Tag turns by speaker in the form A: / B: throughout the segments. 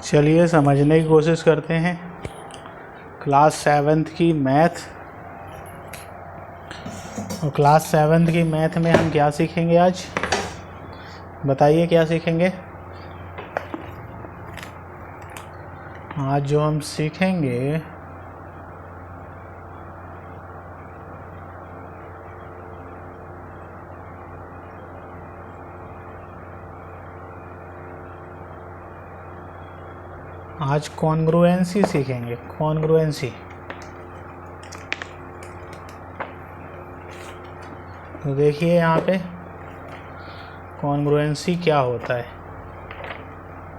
A: चलिए समझने की कोशिश करते हैं क्लास 7th की मैथ। और क्लास 7th की मैथ में हम क्या सीखेंगे आज? बताइए क्या सीखेंगे? आज जो हम सीखेंगे आज कॉन्ग्रुएंसी सीखेंगे। कॉन्ग्रुएंसी तो देखिए यहाँ पे कॉन्ग्रुएंसी क्या होता है।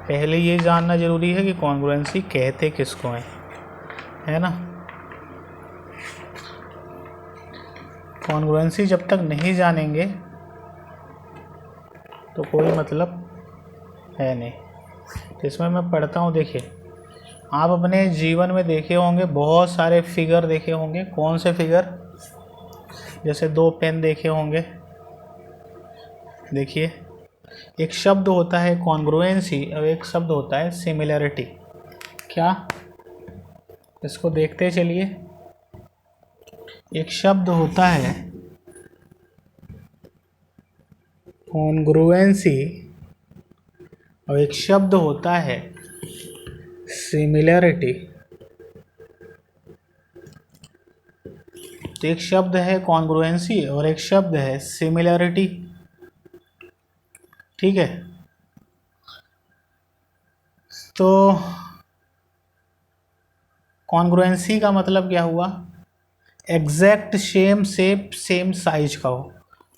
A: पहले ये जानना ज़रूरी है कि कॉन्ग्रुएंसी कहते किसको हैं, है ना। कॉन्ग्रुएंसी जब तक नहीं जानेंगे तो कोई मतलब है नहीं। तो इसमें मैं पढ़ता हूँ। देखिए, आप अपने जीवन में देखे होंगे, बहुत सारे फिगर देखे होंगे। कौन से फिगर? जैसे दो पेन देखे होंगे। देखिए, एक शब्द होता है कॉन्ग्रुएंसी और एक शब्द होता है सिमिलैरिटी। क्या? इसको देखते चलिए। एक शब्द होता है कॉन्ग्रुएंसी और एक शब्द होता है सिमिलैरिटी। तो एक शब्द है कॉन्ग्रुएंसी और एक शब्द है सिमिलैरिटी, ठीक है। तो कॉन्ग्रुएंसी का मतलब क्या हुआ? Exact same shape same size का हो।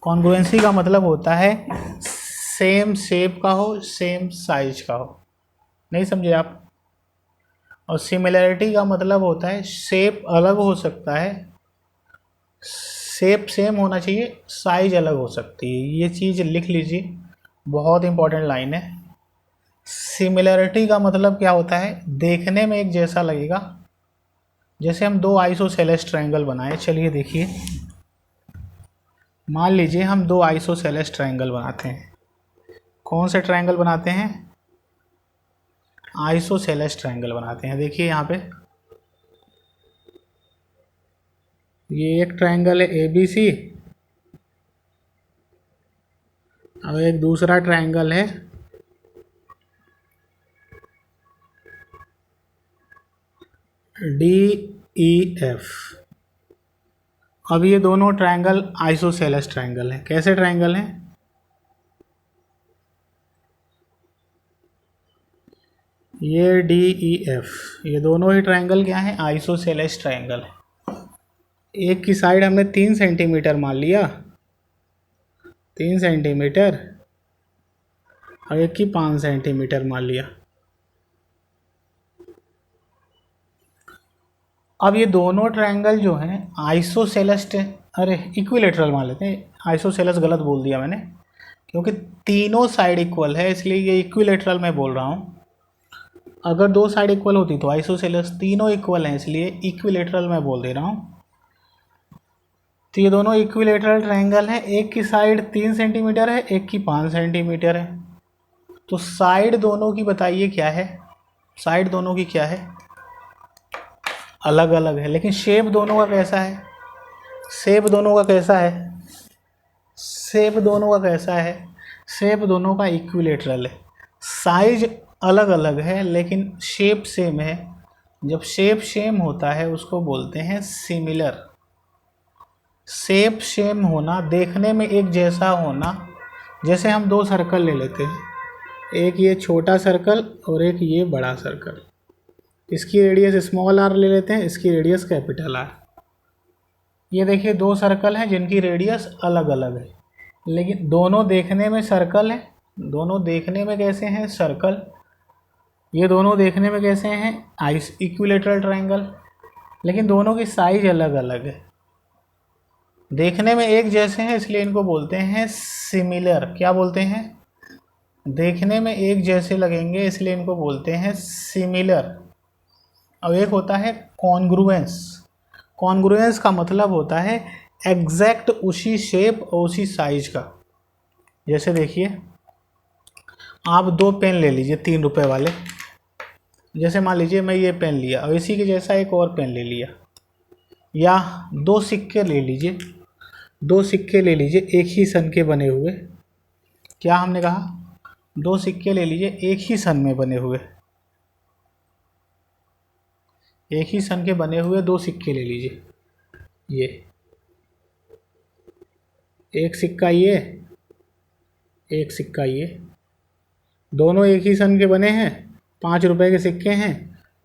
A: कॉन्ग्रुएंसी का मतलब होता है सेम शेप का हो, सेम साइज का हो। नहीं समझे आप? और सिमिलैरिटी का मतलब होता है शेप अलग हो सकता है, शेप सेम होना चाहिए, साइज अलग हो सकती है। ये चीज़ लिख लीजिए, बहुत इंपॉर्टेंट लाइन है। सिमिलैरिटी का मतलब क्या होता है? देखने में एक जैसा लगेगा। जैसे हम दो आइसोसेलेस ट्रायंगल बनाए। चलिए देखिए, मान लीजिए हम दो आइसोसेलेस ट्रायंगल बनाते हैं। कौन से ट्रायंगल बनाते हैं? आइसोसेलेस ट्रायंगल बनाते हैं। देखिए यहाँ पे ये एक ट्रायंगल है ABC और एक दूसरा ट्रायंगल है DEF। अब ये दोनों ट्रायंगल आइसोसेलेस ट्रायंगल हैं। कैसे ट्रायंगल हैं? ये DEF, ये दोनों ही ट्रायंगल क्या है? आइसोसेलेस ट्रायंगल है। एक की साइड हमने 3 सेंटीमीटर मान लिया, 3 सेंटीमीटर, और एक की 5 सेंटीमीटर मान लिया। अब ये दोनों ट्रायंगल जो हैं आइसोसेलेस, अरे इक्विलेटरल मान लेते हैं। आइसोसेलेस गलत बोल दिया मैंने, क्योंकि तीनों साइड इक्वल है इसलिए ये इक्विलेटरल में बोल रहा हूँ। अगर दो साइड इक्वल होती तो आइसोसेलेस। तीनों इक्वल हैं इसलिए इक्विलेटरल में बोल दे रहा हूँ। तो ये दोनों इक्विलेटरल ट्रायंगल हैं। एक की साइड 3 सेंटीमीटर है, एक की 5 सेंटीमीटर है। तो साइड दोनों की बताइए क्या है? साइड दोनों की क्या है? अलग अलग है, लेकिन शेप दोनों का कैसा है? शेप दोनों का कैसा है? शेप दोनों का कैसा है? शेप दोनों का इक्विलेटरल है। साइज अलग अलग है लेकिन शेप सेम है। जब शेप सेम होता है उसको बोलते हैं सिमिलर। शेप सेम होना, देखने में एक जैसा होना। जैसे हम दो सर्कल ले लेते हैं, एक ये छोटा सर्कल और एक ये बड़ा सर्कल। इसकी रेडियस स्मॉल r ले लेते हैं, इसकी रेडियस कैपिटल R। ये देखिए दो सर्कल हैं जिनकी रेडियस अलग अलग है, लेकिन दोनों देखने में सर्कल हैं। दोनों देखने में कैसे हैं? सर्कल। ये दोनों देखने में कैसे हैं? Equilateral triangle. लेकिन दोनों की साइज अलग अलग है। देखने में एक जैसे हैं इसलिए इनको बोलते हैं सिमिलर। क्या बोलते हैं? देखने में एक जैसे लगेंगे इसलिए इनको बोलते हैं सिमिलर। अब एक होता है कॉन्ग्रुएंस। कॉन्ग्रुएंस का मतलब होता है एग्जैक्ट उसी शेप और उसी साइज का। जैसे देखिए, आप दो पेन ले लीजिए 3 रुपए वाले, जैसे मान लीजिए मैं ये पेन लिया और इसी के जैसा एक और पेन ले लिया, या दो सिक्के ले लीजिए, दो सिक्के ले लीजिए एक ही सन के बने हुए। क्या हमने कहा? दो सिक्के ले लीजिए एक ही सन में बने हुए, एक ही सन के बने हुए दो सिक्के ले लीजिए। ये एक सिक्का ये, एक सिक्का ये, दोनों एक ही सन के बने हैं, 5 रुपए के सिक्के हैं।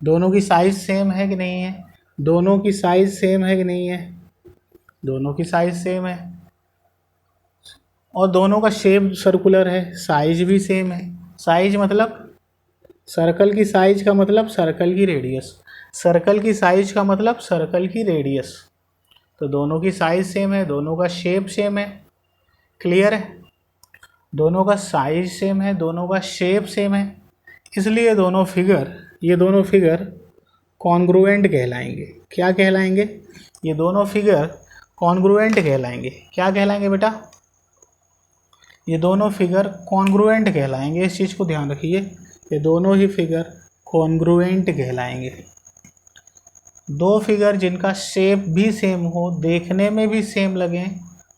A: दोनों की साइज़ सेम है कि नहीं है? दोनों की साइज़ सेम है कि नहीं है? दोनों की साइज़ सेम है। और दोनों का शेप सर्कुलर है, साइज भी सेम है। साइज मतलब सर्कल की साइज का मतलब सर्कल की रेडियस, सर्कल की साइज का मतलब सर्कल की रेडियस। तो दोनों की साइज सेम है, दोनों का शेप सेम है। क्लियर है? दोनों का साइज सेम है, दोनों का शेप सेम है, इसलिए दोनों फिगर, ये दोनों फिगर कॉन्ग्रुएंट कहलाएंगे। क्या कहलाएंगे? ये दोनों फिगर कॉन्ग्रुएंट कहलाएंगे। क्या कहलाएंगे बेटा? ये दोनों फिगर कॉन्ग्रुएंट कहलाएंगे। इस चीज़ को ध्यान रखिए, ये दोनों ही फिगर कॉन्ग्रुएंट कहलाएंगे। दो फिगर जिनका शेप भी सेम हो, देखने में भी सेम लगे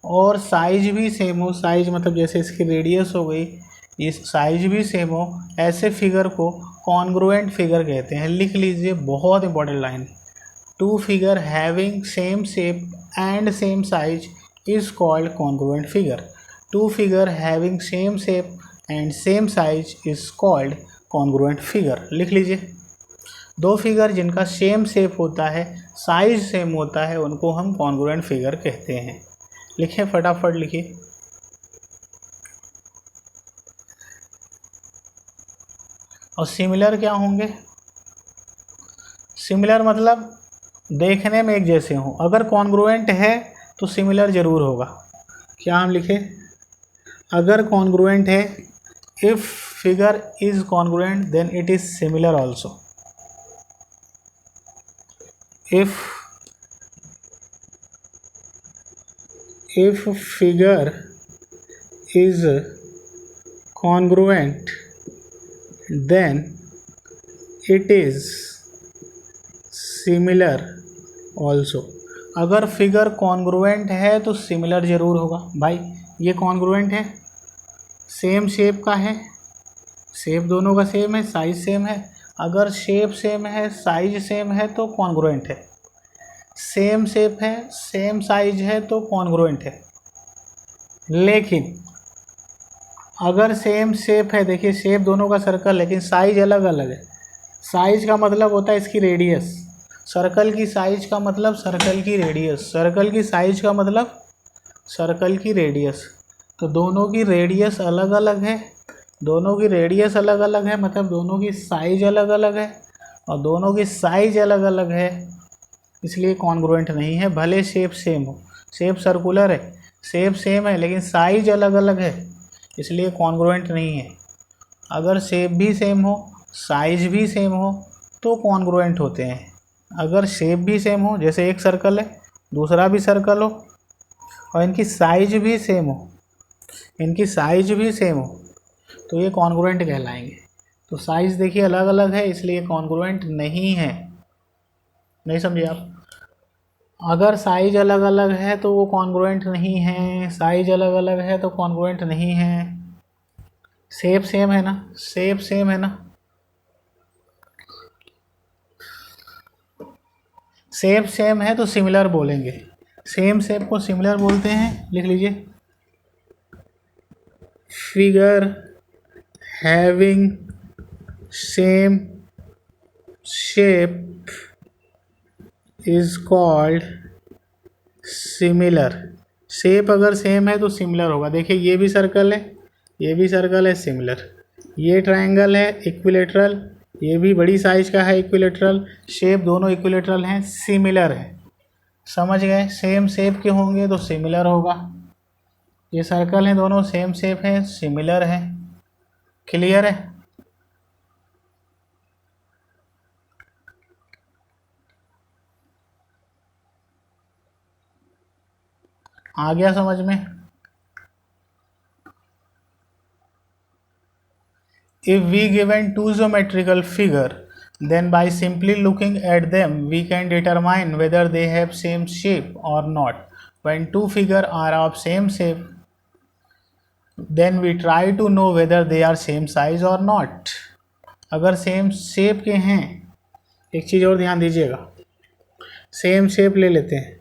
A: और साइज भी सेम हो, साइज मतलब जैसे इसकी रेडियस हो गई, इस साइज भी सेम हो, ऐसे फिगर को कॉन्ग्रुएंट फिगर कहते हैं। लिख लीजिए, बहुत important line. Two figure having same shape and same size is called congruent figure. Two figure having same shape and same size is called congruent figure. लिख लीजिए, दो फिगर जिनका सेम शेप होता है, साइज सेम होता है, उनको हम कॉन्ग्रुएंट फिगर कहते हैं। लिखें, फटाफट लिखिए। और सिमिलर क्या होंगे? सिमिलर मतलब देखने में एक जैसे हों। अगर कॉन्ग्रुएंट है तो सिमिलर जरूर होगा। क्या हम लिखें? अगर कॉन्ग्रुएंट है, if figure is congruent then it is similar also. if figure is congruent then it is similar also। अगर फिगर कॉन्ग्रुएंट है तो सिमिलर जरूर होगा। भाई ये कॉन्ग्रुएंट है, सेम शेप का है, शेप दोनों का सेम है, साइज सेम है। अगर शेप सेम है, साइज सेम है तो कॉन्ग्रुएंट है। सेम शेप है, सेम साइज है तो कॉन्ग्रुएंट है। लेकिन अगर सेम शेप है, देखिए शेप दोनों का सर्कल, लेकिन साइज अलग अलग है। साइज का मतलब होता है इसकी रेडियस, सर्कल की साइज का मतलब सर्कल की रेडियस, सर्कल की साइज का मतलब सर्कल की रेडियस। तो दोनों की रेडियस अलग अलग है, दोनों की रेडियस अलग अलग है, मतलब दोनों की साइज अलग अलग है, और दोनों की साइज अलग अलग है, इसलिए कॉन्ग्रुएंट नहीं है। भले शेप सेम हो, शेप सर्कुलर है, शेप सेम है, लेकिन साइज अलग अलग है, इसलिए कॉन्ग्रुएंट नहीं है। अगर शेप भी सेम हो, साइज भी सेम हो तो कॉन्ग्रुएंट होते हैं। अगर शेप भी सेम हो, जैसे एक सर्कल है दूसरा भी सर्कल हो, और इनकी साइज भी सेम हो, इनकी साइज भी सेम हो, तो ये कॉन्ग्रुएंट कहलाएंगे। तो साइज देखिए अलग अलग है, इसलिए कॉन्ग्रुएंट नहीं है। नहीं समझे आप? अगर साइज अलग अलग है तो वो कॉन्ग्रुएंट नहीं है, साइज अलग अलग है तो कॉन्ग्रुएंट नहीं है। शेप सेम है ना, शेप सेम है ना, शेप सेम है तो सिमिलर बोलेंगे। सेम शेप को सिमिलर बोलते हैं। लिख लीजिए, figure having same shape is called similar. Shape अगर सेम है तो सिमिलर होगा। देखिए ये भी सर्कल है, ये भी सर्कल है, सिमिलर। ये ट्रायंगल है इक्विलेटरल, ये भी बड़ी साइज का है इक्विलेटरल, शेप दोनों इक्विलेटरल हैं, सिमिलर है। समझ गए? सेम शेप के होंगे तो सिमिलर होगा। ये सर्कल हैं, दोनों सेम शेप है, सिमिलर है। क्लियर है? आ गया समझ में? If we given two geometrical figure then by simply looking at them we can determine whether they have same shape or not. When two figures are of same shape, then we try to know whether they are same size or not. अगर same shape के हैं, एक चीज़ और ध्यान दीजिएगा, same shape ले लेते हैं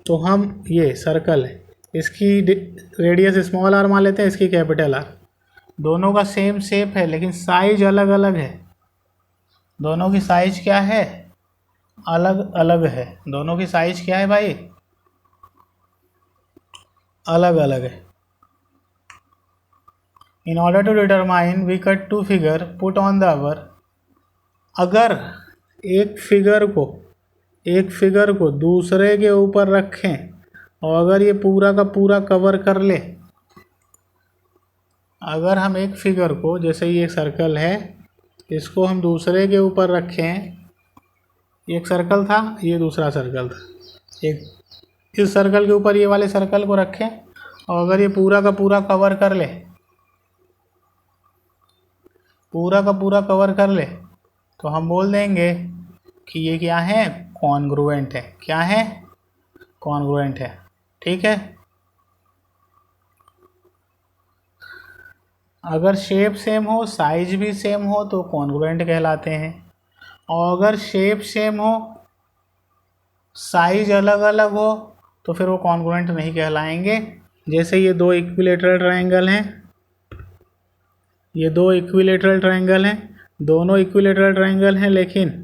A: तो हम, ये सर्कल है, इसकी रेडियस स्मॉल आर मान लेते हैं, इसकी कैपिटल आर। दोनों का सेम शेप है लेकिन साइज अलग अलग है। दोनों की साइज क्या है? अलग अलग है। दोनों की साइज क्या है भाई? अलग अलग है। In order to determine, we cut two figure, put on the hour. अगर एक फिगर को दूसरे के ऊपर रखें और अगर ये पूरा का पूरा कवर कर ले, अगर हम एक फिगर को, जैसे ये एक सर्कल है, इसको हम दूसरे के ऊपर रखें, एक सर्कल था, ये दूसरा सर्कल था, एक इस सर्कल के ऊपर ये वाले सर्कल को रखें और अगर ये पूरा का पूरा कवर कर ले, पूरा का पूरा कवर कर ले, तो हम बोल देंगे कि ये क्या है? कॉन्ग्रुएंट है। क्या है? कॉन्ग्रुएंट है। ठीक है। अगर शेप सेम हो, साइज भी सेम हो तो कॉन्ग्रुएंट कहलाते हैं, और अगर शेप सेम हो, साइज अलग अलग हो तो फिर वो कॉन्ग्रुएंट नहीं कहलाएंगे। जैसे ये दो इक्विलेटरल ट्रायंगल हैं, ये दो इक्विलेटरल ट्रायंगल हैं, दोनों इक्विलेटरल ट्रायंगल हैं, लेकिन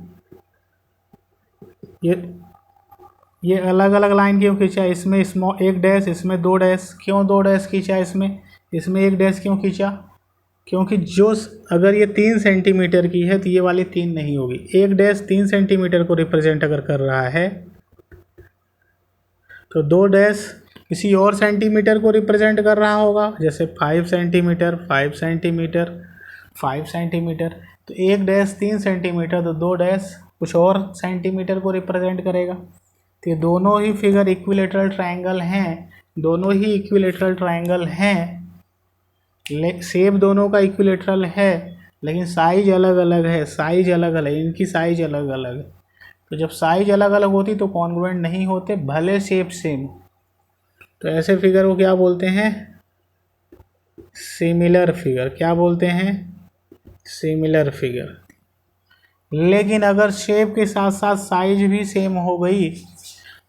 A: ये अलग अलग लाइन क्यों खींचा? इसमें स्मॉल एक डैश, इसमें दो डैश। क्यों दो डैश खींचा? इसमें एक डैश क्यों खींचा? क्योंकि जो, अगर ये 3 सेंटीमीटर की है तो ये वाली 3 नहीं होगी। एक डैश 3 सेंटीमीटर को रिप्रेजेंट अगर कर रहा है तो दो डैश किसी और सेंटीमीटर को रिप्रेजेंट कर रहा होगा, जैसे 5 सेंटीमीटर, 5 सेंटीमीटर, 5 सेंटीमीटर। तो एक डैश 3 सेंटीमीटर, तो दो डैश कुछ और सेंटीमीटर को रिप्रेजेंट करेगा। तो ये दोनों ही फिगर इक्विलेटरल ट्रायंगल हैं, दोनों ही इक्विलेटरल ट्रायंगल हैं, शेप दोनों का इक्विलेटरल है, लेकिन साइज अलग अलग है। साइज अलग अलग, इनकी साइज अलग अलग है। तो जब साइज अलग अलग होती तो कॉन्ग्रुएंट नहीं होते, भले शेप सेम। तो ऐसे फिगर को क्या बोलते हैं? Similar figure. क्या बोलते हैं? Similar figure. लेकिन अगर शेप के साथ साथ साइज भी सेम हो गई,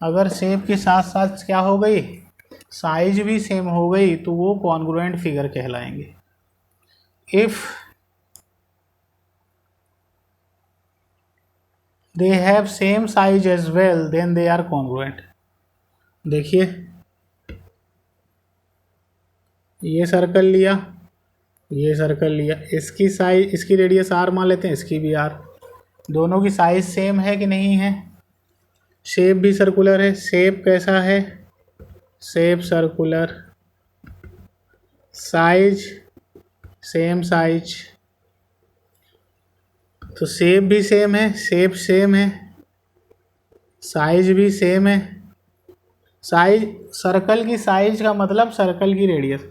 A: अगर शेप के साथ साथ क्या हो गई? साइज भी सेम हो गई, तो वो कॉन्ग्रुएंट फिगर कहलाएंगे। If they have same size as well then they are congruent. देखिए, ये सर्कल लिया, ये सर्कल लिया, इसकी साइज, इसकी रेडियस आर मान लेते हैं, इसकी भी आर। दोनों की साइज सेम है कि नहीं है? शेप भी सर्कुलर है। शेप कैसा है? Shape circular. Size same size. तो शेप भी सेम है, शेप सेम है, साइज भी सेम है। साइज, सर्कल की साइज का मतलब सर्कल की रेडियस।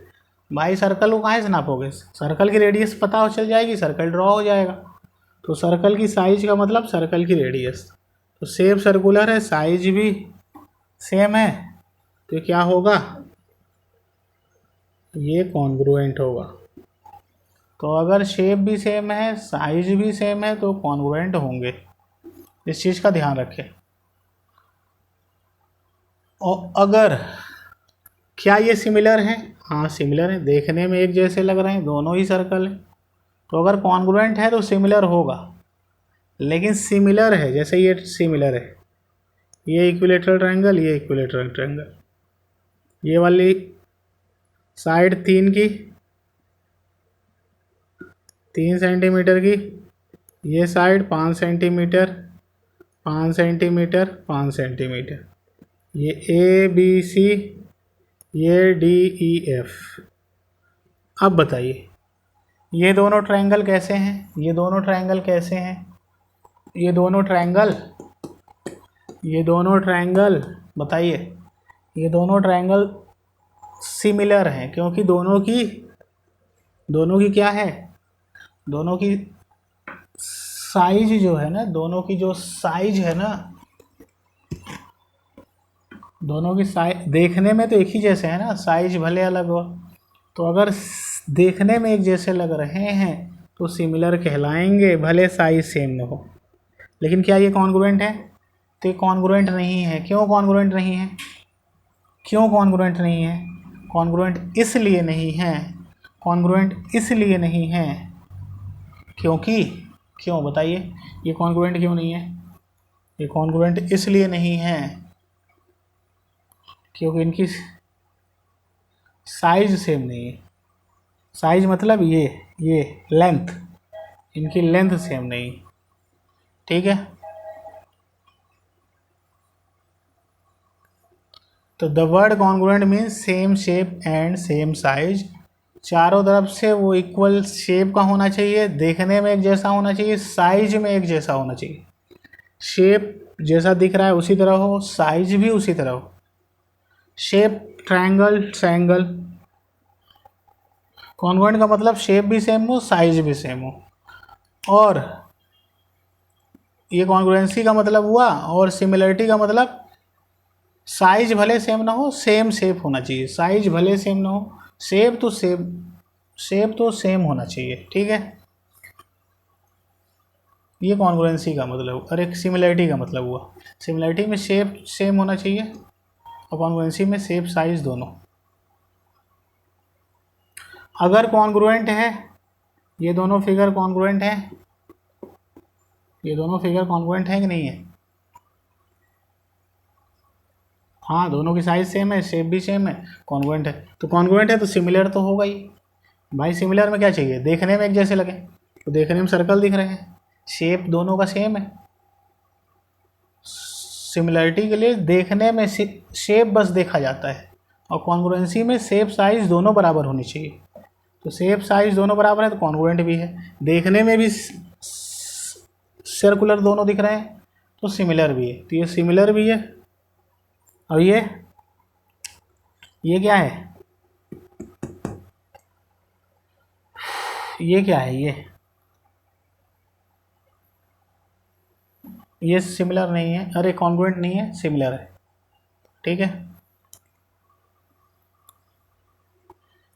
A: भाई सर्कल को कहाँ से नापोगे? सर्कल की रेडियस पता हो चल जाएगी, सर्कल ड्रॉ हो जाएगा। तो सर्कल की साइज का मतलब सर्कल की रेडियस। तो शेप सर्कुलर है, साइज भी सेम है, तो क्या होगा? ये कॉन्ग्रुएंट होगा। तो अगर शेप भी सेम है, साइज भी सेम है, तो कॉन्ग्रुएंट होंगे। इस चीज़ का ध्यान रखें। और अगर, क्या ये सिमिलर हैं? हाँ सिमिलर है, देखने में एक जैसे लग रहे हैं, दोनों ही सर्कल हैं। तो अगर कॉन्ग्रुएंट है तो सिमिलर होगा। लेकिन सिमिलर है, जैसे ये सिमिलर है, ये इक्विलेटरल ट्रायंगल, ये इक्विलेटरल ट्रायंगल, ये वाली साइड 3 सेंटीमीटर की, ये साइड 5 सेंटीमीटर, 5 सेंटीमीटर, 5 सेंटीमीटर, ये ए बी सी, ये डी ई एफ। अब बताइए ये दोनों ट्रायंगल कैसे हैं? ये दोनों ट्रायंगल कैसे हैं? ये दोनों ट्रायंगल बताइए, ये दोनों ट्रायंगल सिमिलर हैं, क्योंकि दोनों की क्या है? दोनों की साइज जो है ना, दोनों की जो साइज है ना, दोनों की साइज देखने में तो एक ही जैसे है ना, साइज भले अलग हो, तो अगर देखने में एक जैसे लग रहे हैं तो सिमिलर कहलाएंगे, भले साइज सेम न हो। लेकिन क्या ये कॉन्ग्रुएंट है? तो ये कॉन्ग्रुएंट नहीं है। क्यों कॉन्ग्रुएंट नहीं है? क्यों कॉन्ग्रुएंट नहीं है? कॉन्ग्रुएंट इसलिए नहीं है, कॉन्ग्रुएंट इसलिए नहीं है क्योंकि, क्यों बताइए, ये कॉन्ग्रुएंट क्यों नहीं है? ये कॉन्ग्रुएंट इसलिए नहीं है क्योंकि इनकी साइज सेम नहीं है। साइज मतलब ये लेंथ, इनकी लेंथ सेम नहीं। ठीक है, तो the word congruent means same shape and same size. चारों तरफ से वो इक्वल शेप का होना चाहिए, देखने में एक जैसा होना चाहिए, साइज में एक जैसा होना चाहिए। शेप जैसा दिख रहा है उसी तरह हो, साइज भी उसी तरह हो। Shape triangle, triangle. कॉन्ग्रुएंट का मतलब शेप भी सेम हो, साइज भी सेम हो। और ये कॉन्ग्रुएंसी का मतलब हुआ, और सिमिलरिटी का मतलब साइज भले सेम ना हो, सेम शेप होना चाहिए। साइज भले सेम ना हो, शेप तो सेम, शेप तो सेम होना चाहिए। ठीक है, ये कॉन्ग्रुएंसी का मतलब, और एक सिमिलरिटी का मतलब हुआ। सिमिलरिटी में शेप सेम होना चाहिए और कॉन्ग्रुएंसी में शेप साइज दोनों। अगर कॉन्ग्रुएंट है, ये दोनों फिगर कॉन्ग्रुएंट है, ये दोनों फिगर कॉन्ग्रुएंट है कि नहीं है? हाँ, दोनों की साइज सेम है, शेप भी सेम है, कॉन्ग्रुएंट है। तो कॉन्ग्रुएंट है तो सिमिलर तो होगा ही भाई। सिमिलर में क्या चाहिए? देखने में एक जैसे लगे, तो देखने में सर्कल दिख रहे हैं, शेप दोनों का सेम है। सिमिलरिटी के लिए देखने में शेप बस देखा जाता है, और कॉन्ग्रुएंसी में शेप साइज दोनों बराबर होनी चाहिए। तो शेप साइज दोनों बराबर है तो कॉन्ग्रुएंट भी है। देखने में भी सर्कुलर दोनों दिख रहे हैं तो सिमिलर भी है। तो ये सिमिलर भी है। और ये क्या है? ये क्या है? ये सिमिलर नहीं है, अरे कॉन्ग्रुएंट नहीं है, सिमिलर है। ठीक है,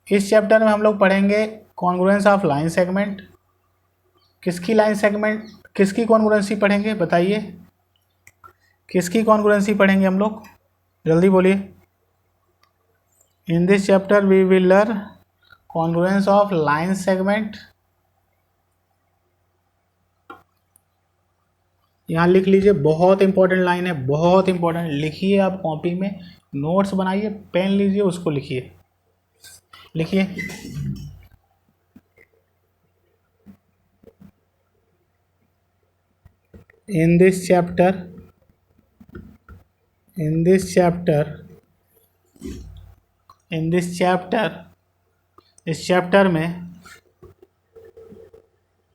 A: इस चैप्टर में हम लोग पढ़ेंगे कॉन्ग्रुएंस ऑफ लाइन सेगमेंट। किसकी लाइन सेगमेंट, किसकी कॉन्ग्रुएंसी पढ़ेंगे बताइए? किसकी कॉन्ग्रुएंसी पढ़ेंगे हम लोग? जल्दी बोलिए। In this chapter we will learn congruence of line segment. यहाँ लिख लीजिए, बहुत इंपॉर्टेंट लाइन है, बहुत इंपॉर्टेंट। लिखिए आप कॉपी में, नोट्स बनाइए, पेन लीजिए, उसको लिखिए। लिखिए, इन this chapter, in this chapter, in this chapter, इस चैप्टर में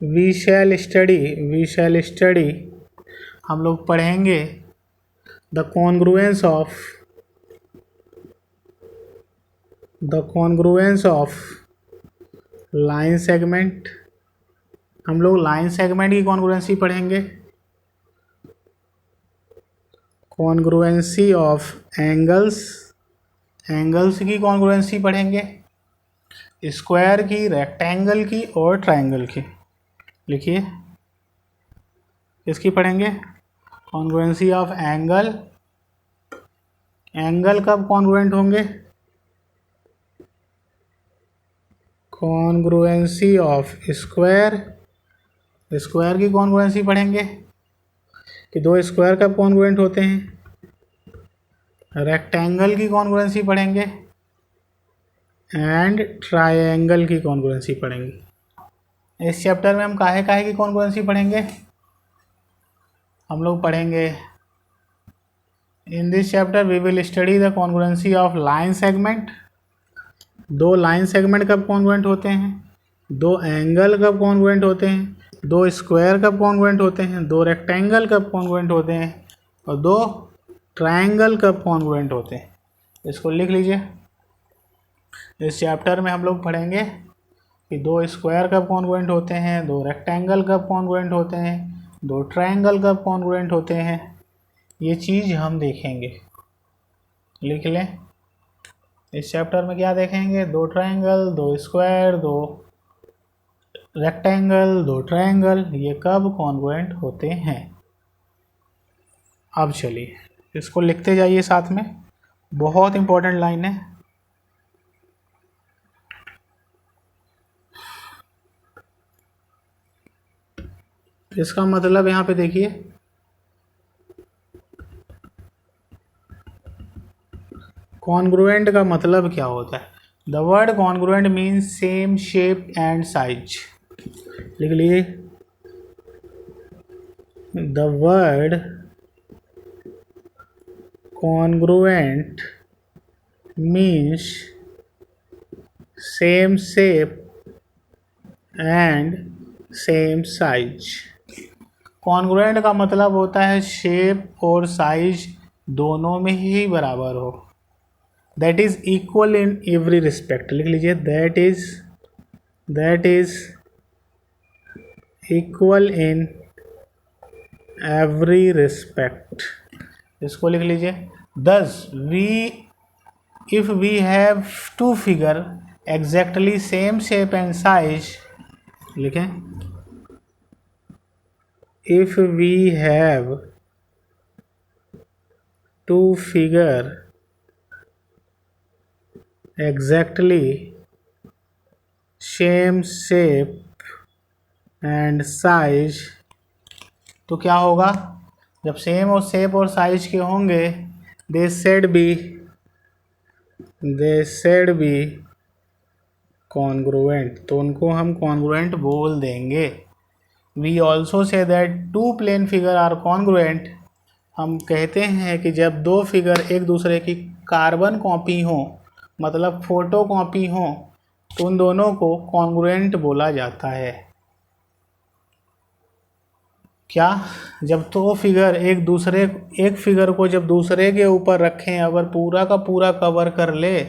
A: वी शैल स्टडी, हम लोग पढ़ेंगे the congruence of line segment. हम लोग लाइन सेगमेंट की कॉन्ग्रुएंसी पढ़ेंगे, कॉन्ग्रुएंसी ऑफ एंगल्स, एंगल्स की कॉन्ग्रुएंसी पढ़ेंगे, स्क्वायर की, रेक्टेंगल की और ट्रायंगल की। लिखिए, किसकी पढ़ेंगे? Congruency of angle. एंगल कब कॉन्ग्रुएंट होंगे? कॉन्ग्रुएंसी ऑफ स्क्वायर, स्क्वायर की कॉन्ग्रुएंसी पढ़ेंगे कि दो स्क्वायर कब कॉन्ग्रुएंट होते हैं। रेक्टेंगल की कॉन्ग्रुएंसी पढ़ेंगे एंड ट्रायंगल की कॉन्ग्रुएंसी पढ़ेंगे। इस चैप्टर में हम काहे काहे की कॉन्ग्रुएंसी पढ़ेंगे? हम लोग पढ़ेंगे, in this chapter we will study the congruency of line segment. दो लाइन सेगमेंट कब कॉन्ग्रुएंट होते हैं, दो एंगल कब कॉन्ग्रुएंट होते हैं, दो स्क्वायर कब कॉन्ग्रुएंट होते हैं, दो रेक्टेंगल कब कॉन्ग्रुएंट होते हैं, और दो ट्रायंगल कब कॉन्ग्रुएंट होते हैं। इसको लिख लीजिए। इस चैप्टर में हम लोग पढ़ेंगे कि दो स्क्वायर कब कॉन्ग्रुएंट होते हैं, दो रेक्टेंगल कब कॉन्ग्रुएंट होते हैं, दो ट्रायंगल कब कॉन्ग्रुएंट होते हैं, ये चीज़ हम देखेंगे। लिख लें, इस चैप्टर में क्या देखेंगे, दो ट्रायंगल, दो स्क्वायर, दो रेक्टेंगल, दो ट्रायंगल, ये कब कॉन्ग्रुएंट होते हैं। अब चलिए इसको लिखते जाइए साथ में, बहुत इंपॉर्टेंट लाइन है। इसका मतलब यहाँ पे देखिए, कॉन्ग्रुएंट का मतलब क्या होता है। The word congruent means same shape and size. लिख लीजिए, the word congruent means same shape and same size. Congruent का मतलब होता है शेप और साइज दोनों में ही बराबर हो। That is equal in every respect. लिख लीजिए, that is equal in every respect. इसको लिख लीजिए, thus if we have two figure exactly same shape and size, लिखें, if we have two figure exactly same shape and size, तो क्या होगा, जब सेम और शेप और साइज के होंगे, they should be congruent, तो उनको हम congruent बोल देंगे। We also say that two plane figure are congruent, हम कहते हैं कि जब दो फिगर एक दूसरे की कार्बन कॉपी हो, मतलब फोटो कॉपी हो, तो उन दोनों को कॉन्ग्रुएंट बोला जाता है। क्या, जब दो फिगर एक फिगर को जब दूसरे के ऊपर रखें, अगर पूरा का पूरा कवर कर ले,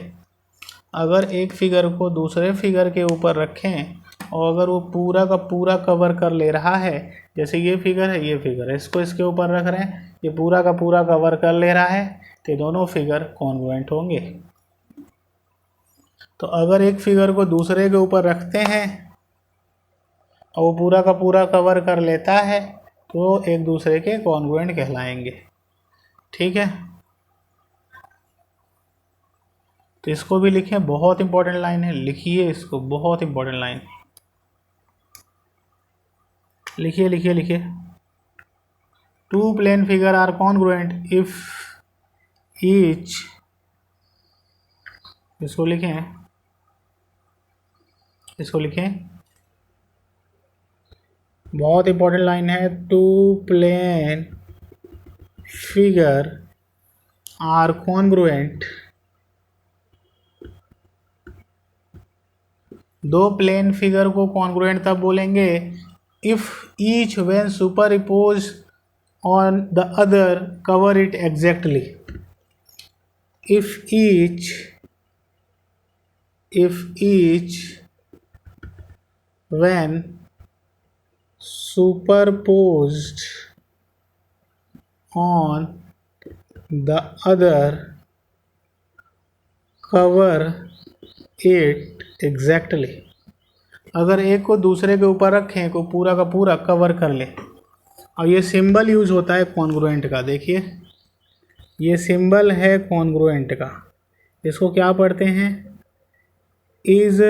A: अगर एक फिगर को दूसरे फिगर के ऊपर रखें और अगर वो पूरा का पूरा कवर कर ले रहा है, जैसे ये फिगर है, ये फिगर है, इसको इसके ऊपर रख रहे हैं, ये पूरा का पूरा कवर कर ले रहा है, तो दोनों फिगर कॉन्ग्रुएंट होंगे। तो अगर एक फिगर को दूसरे के ऊपर रखते हैं और वो पूरा का पूरा कवर कर लेता है, तो एक दूसरे के कॉन्ग्रुएंट कहलाएंगे। ठीक है, तो इसको भी लिखें, बहुत इंपॉर्टेंट लाइन है, लिखिए इसको, बहुत इंपॉर्टेंट लाइन, लिखिए। Two plane figure are congruent if each, इसको लिखें, बहुत इंपॉर्टेंट लाइन है। Two plane figure are congruent, दो प्लेन फिगर को कॉन्ग्रुएंट तब बोलेंगे if each when superimposed on the other cover it exactly। if each when superposed on the other cover it exactly। अगर एक को दूसरे के ऊपर रखें को पूरा का पूरा कवर कर ले। और ये सिंबल यूज होता है कॉन्ग्रुएंट का, देखिए ये सिंबल है कॉन्ग्रुएंट का, इसको क्या पढ़ते हैं, इज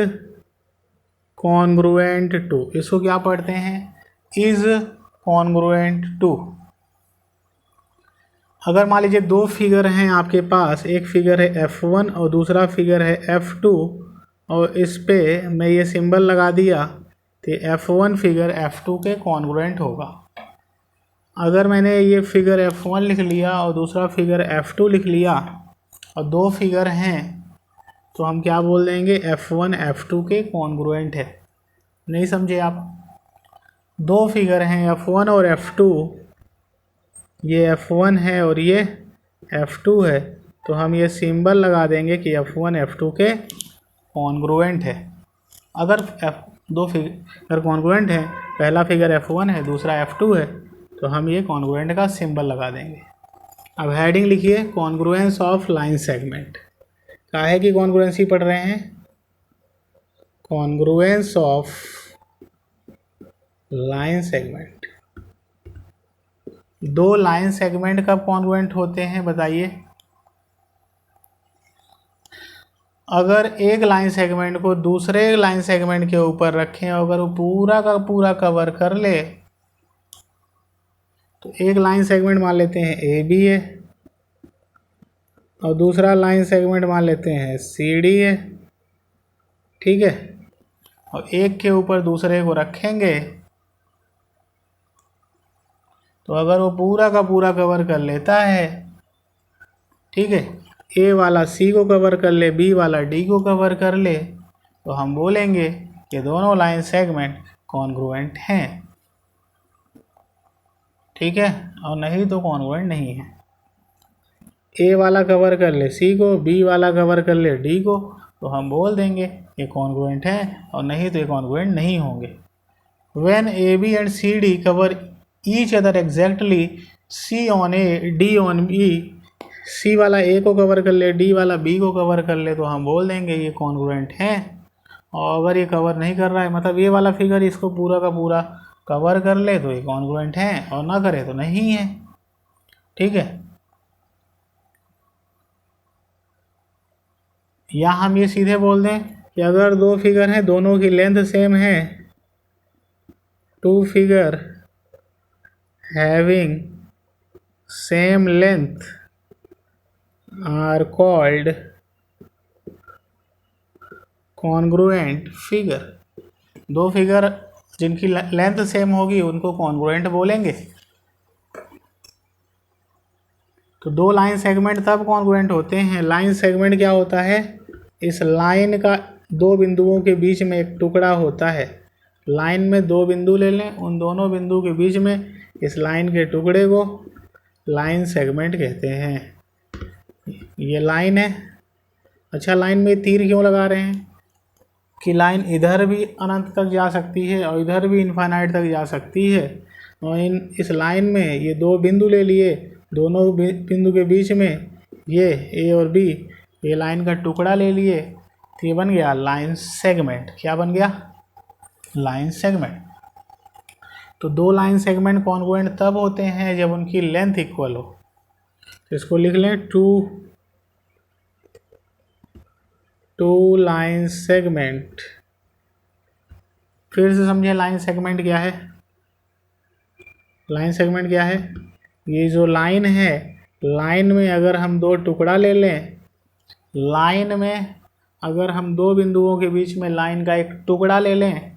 A: कॉन्ग्रुएंट टू, इसको क्या पढ़ते हैं, इज कॉन्ग्रुएंट टू। अगर मान लीजिए दो फिगर हैं आपके पास, एक फिगर है F1 और दूसरा फिगर है F2, और इस पे मैं ये सिंबल लगा दिया, तो F1 फिगर F2 के कॉन्ग्रुएंट होगा। अगर मैंने ये फिगर F1 लिख लिया और दूसरा फिगर F2 लिख लिया और दो फिगर हैं, तो हम क्या बोल देंगे, F1 F2 के कॉन्ग्रुएंट है। नहीं समझे आप, दो फिगर हैं F1 और F2, ये F1 है और ये F2 है, तो हम ये सिंबल लगा देंगे कि F1 F2 के कॉन्ग्रुएंट है। अगर दो फिगर कॉन्ग्रुएंट हैं, पहला फिगर F1 है, दूसरा F2 है, तो हम ये कॉन्ग्रुएंट का सिंबल लगा देंगे। अब हेडिंग लिखिए कॉन्ग्रुएंस ऑफ लाइन सेगमेंट। काहे की कॉन्ग्रुएंसी पढ़ रहे हैं? Congruence of line segment. दो लाइन सेगमेंट कब कॉन्ग्रुएंट होते हैं बताइए? अगर एक लाइन सेगमेंट को दूसरे लाइन सेगमेंट के ऊपर रखें, अगर वो पूरा का पूरा कवर कर ले, तो एक लाइन सेगमेंट मान लेते हैं ए बी है और दूसरा लाइन सेगमेंट मान लेते हैं सी डी है, ठीक है। और एक के ऊपर दूसरे को रखेंगे तो अगर वो पूरा का पूरा कवर कर लेता है, ठीक है, ए वाला सी को कवर कर ले, बी वाला डी को कवर कर ले, तो हम बोलेंगे कि दोनों लाइन सेगमेंट कॉन्ग्रुएंट हैं, ठीक है। और नहीं तो कॉन्ग्रुएंट नहीं है। ए वाला कवर कर ले सी को, बी वाला कवर कर ले डी को, तो हम बोल देंगे ये कॉन्ग्रुएंट है, और नहीं तो ये कॉन्ग्रुएंट नहीं होंगे। When AB and CD cover each other exactly, C on A, D on B, C वाला A को कवर कर ले, D वाला B को कवर कर ले, तो हम बोल देंगे ये कॉन्ग्रुएंट हैं। और अगर ये कवर नहीं कर रहा है, मतलब ये वाला फिगर इसको पूरा का पूरा कवर कर ले, तो ये कॉन्ग्रुएंट हैं, और ना करे तो नहीं है, ठीक है। या हम ये सीधे बोल दें कि अगर दो फिगर हैं, दोनों की लेंथ सेम है, two figure having same length are called congruent figure। दो फिगर जिनकी लेंथ सेम होगी उनको कॉन्ग्रुएंट बोलेंगे। तो दो लाइन सेगमेंट तब कॉन्ग्रुएंट होते हैं। लाइन सेगमेंट क्या होता है? इस लाइन का दो बिंदुओं के बीच में एक टुकड़ा होता है। लाइन में दो बिंदु ले लें, उन दोनों बिंदु के बीच में इस लाइन के टुकड़े को लाइन सेगमेंट कहते हैं। ये लाइन है। अच्छा, लाइन में तीर क्यों लगा रहे हैं? कि लाइन इधर भी अनंत तक जा सकती है और इधर भी इनफाइनाइट तक जा सकती है। और इस लाइन में ये दो बिंदु ले लिए, दोनों बिंदु के बीच में ये ए और बी, ये लाइन का टुकड़ा ले लिए, तो ये बन गया लाइन सेगमेंट। क्या बन गया? Line segment. तो दो लाइन सेगमेंट कॉन्ग्रुएंट तब होते हैं जब उनकी लेंथ इक्वल हो। तो इसको लिख लें टू लाइन सेगमेंट। फिर से समझे लाइन सेगमेंट क्या है। लाइन सेगमेंट क्या है? ये जो लाइन है, लाइन में अगर हम दो टुकड़ा ले लें, लाइन में अगर हम दो बिंदुओं के बीच में लाइन का एक टुकड़ा ले लें,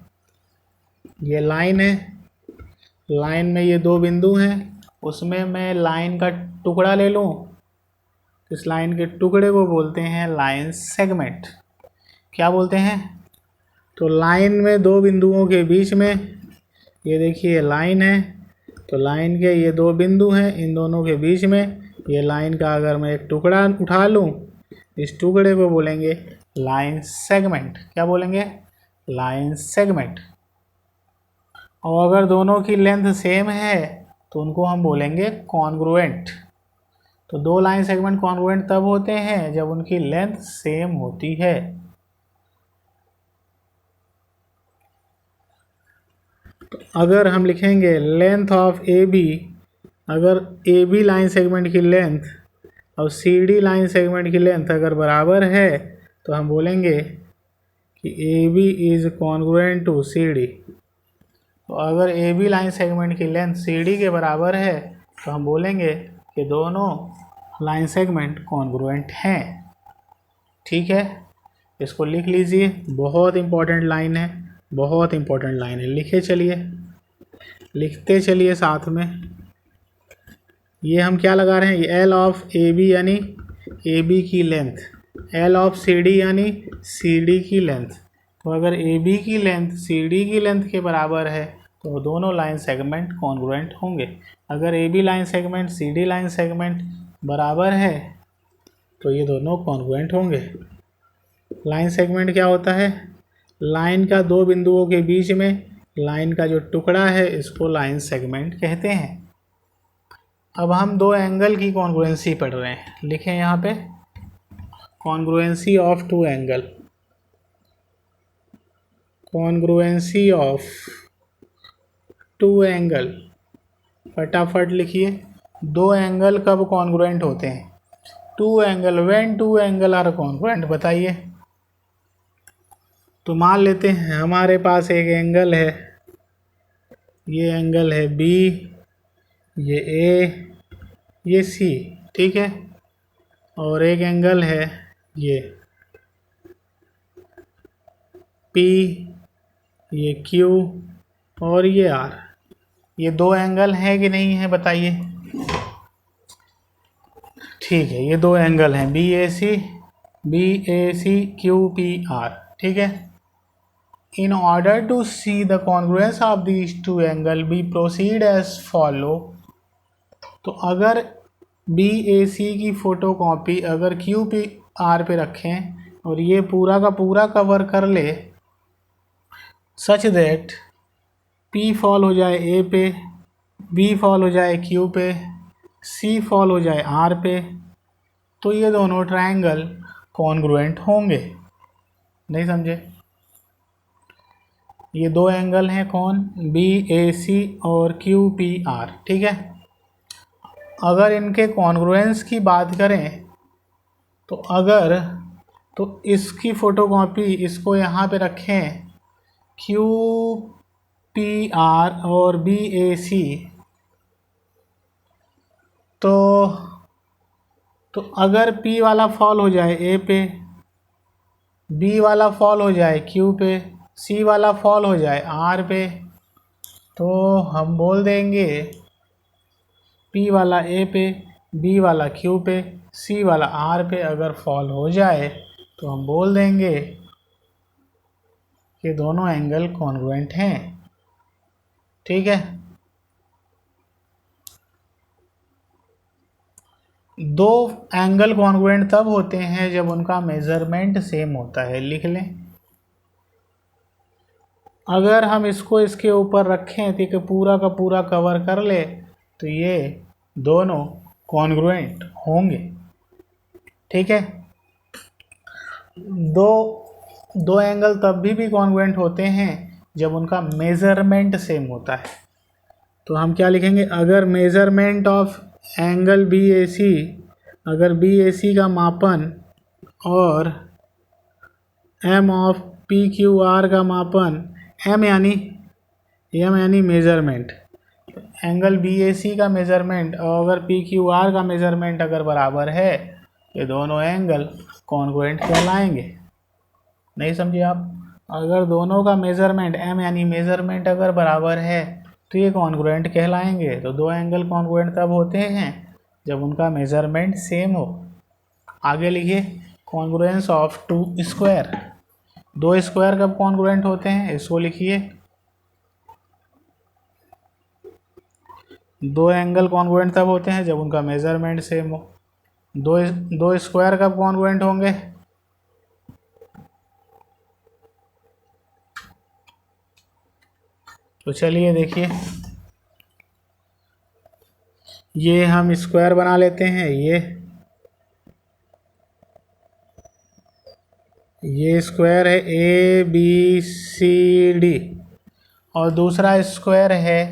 A: ये लाइन है, लाइन में ये दो बिंदु हैं, उसमें मैं लाइन का टुकड़ा ले लूँ, इस लाइन के टुकड़े को बोलते हैं लाइन सेगमेंट। क्या बोलते हैं? तो लाइन में दो बिंदुओं के बीच में, ये देखिए लाइन है, तो लाइन के ये दो बिंदु हैं, इन दोनों के बीच में ये लाइन का अगर मैं एक टुकड़ा उठा लूँ, इस टुकड़े को बोलेंगे लाइन सेगमेंट। क्या बोलेंगे? Line segment. और अगर दोनों की लेंथ सेम है तो उनको हम बोलेंगे कॉन्ग्रुएंट। तो दो लाइन सेगमेंट कॉन्ग्रुएंट तब होते हैं जब उनकी लेंथ सेम होती है। तो अगर हम लिखेंगे लेंथ ऑफ ए बी, अगर ए बी लाइन सेगमेंट की लेंथ और सी डी लाइन सेगमेंट की लेंथ अगर बराबर है, तो हम बोलेंगे कि A B is congruent to C D. तो अगर ए बी लाइन सेगमेंट की लेंथ सी डी के बराबर है, तो हम बोलेंगे कि दोनों लाइन सेगमेंट कॉन्ग्रुएंट हैं, ठीक है। इसको लिख लीजिए, बहुत इंपॉर्टेंट लाइन है, बहुत इंपॉर्टेंट लाइन है। लिखे चलिए, लिखते चलिए साथ में। ये हम क्या लगा रहे हैं? ये एल ऑफ ए बी यानी ए बी की length, L of C D यानी सी डी की लेंथ। तो अगर ए बी की लेंथ सी डी की लेंथ के बराबर है तो दोनों लाइन सेगमेंट कॉन्ग्रुएंट होंगे। अगर A B line segment C D line segment बराबर है तो ये दोनों कॉन्ग्रुएंट होंगे। लाइन सेगमेंट क्या होता है? लाइन का दो बिंदुओं के बीच में लाइन का जो टुकड़ा है इसको लाइन सेगमेंट कहते हैं। अब हम दो एंगल की कॉन्ग्रुएंसी पढ़ रहे हैं, लिखें यहाँ पे congruency of two angle, congruency of two angle. फटाफट लिखिए, दो एंगल कब कॉन्ग्रुएंट होते हैं? Two angle, when two angle are congruent, बताइए। तो मान लेते हैं हमारे पास एक एंगल है, ये एंगल है बी, ये ए, ये सी, ठीक है, और एक एंगल है ये पी, ये क्यू और ये आर। ये दो एंगल है कि नहीं है, बताइए। ठीक है, ये दो एंगल हैं B A C Q P R, ठीक है। In order to see the congruence of these two angle, we proceed as follow। तो अगर बी ए सी की फोटोकॉपी अगर क्यू पी आर पे रखें और ये पूरा का पूरा कवर कर ले, सच दैट पी फॉल हो जाए ए पे, बी फॉल हो जाए क्यू पे, सी फॉल हो जाए आर पे, तो ये दोनों ट्रायंगल कॉन्ग्रुएंट होंगे। नहीं समझे? ये दो एंगल हैं कौन? बी ए सी और क्यू पी आर, ठीक है। अगर इनके कॉन्ग्रुएंस की बात करें तो इसकी फ़ोटोकॉपी इसको यहाँ पे रखें, क्यू पी आर और बी ए सी, तो अगर P वाला फॉल हो जाए A पे, B वाला फॉल हो जाए Q पे, C वाला फॉल हो जाए R पे, तो हम बोल देंगे P वाला A पे, B वाला Q पे, C वाला R पे अगर फॉल हो जाए तो हम बोल देंगे कि दोनों एंगल कॉन्ग्रुएंट हैं, ठीक है। दो एंगल कॉन्ग्रुएंट तब होते हैं जब उनका मेज़रमेंट सेम होता है, लिख लें। अगर हम इसको इसके ऊपर रखें तो कि पूरा का पूरा कवर कर ले तो ये दोनों कॉन्ग्रुएंट होंगे, ठीक है। दो एंगल तब भी कॉन्ग्रुएंट होते हैं जब उनका मेज़रमेंट सेम होता है। तो हम क्या लिखेंगे? अगर measurement of angle B A C, अगर बी ए सी का मापन और M of P Q R का मापन, एम यानी measurement, angle B A C का मेज़रमेंट और अगर पी क्यू आर का मेज़रमेंट अगर बराबर है, ये दोनों एंगल कॉन्ग्रुएंट कहलाएंगे। नहीं समझे आप? अगर दोनों का मेज़रमेंट, एम यानी मेज़रमेंट अगर बराबर है तो ये कॉन्ग्रुएंट कहलाएंगे। तो दो एंगल कॉन्ग्रुएंट तब होते हैं जब उनका मेज़रमेंट सेम हो। आगे लिखिए, कॉन्ग्रुएंस ऑफ टू स्क्वायर। दो स्क्वायर कब कॉन्ग्रुएंट होते हैं, इसको लिखिए। दो एंगल कॉन्ग्रुएंट तब होते हैं जब उनका मेज़रमेंट सेम हो। दो स्क्वायर कब कॉन्ग्रुएंट होंगे? तो चलिए देखिए, ये हम स्क्वायर बना लेते हैं, ये स्क्वायर है ए बी सी डी, और दूसरा स्क्वायर है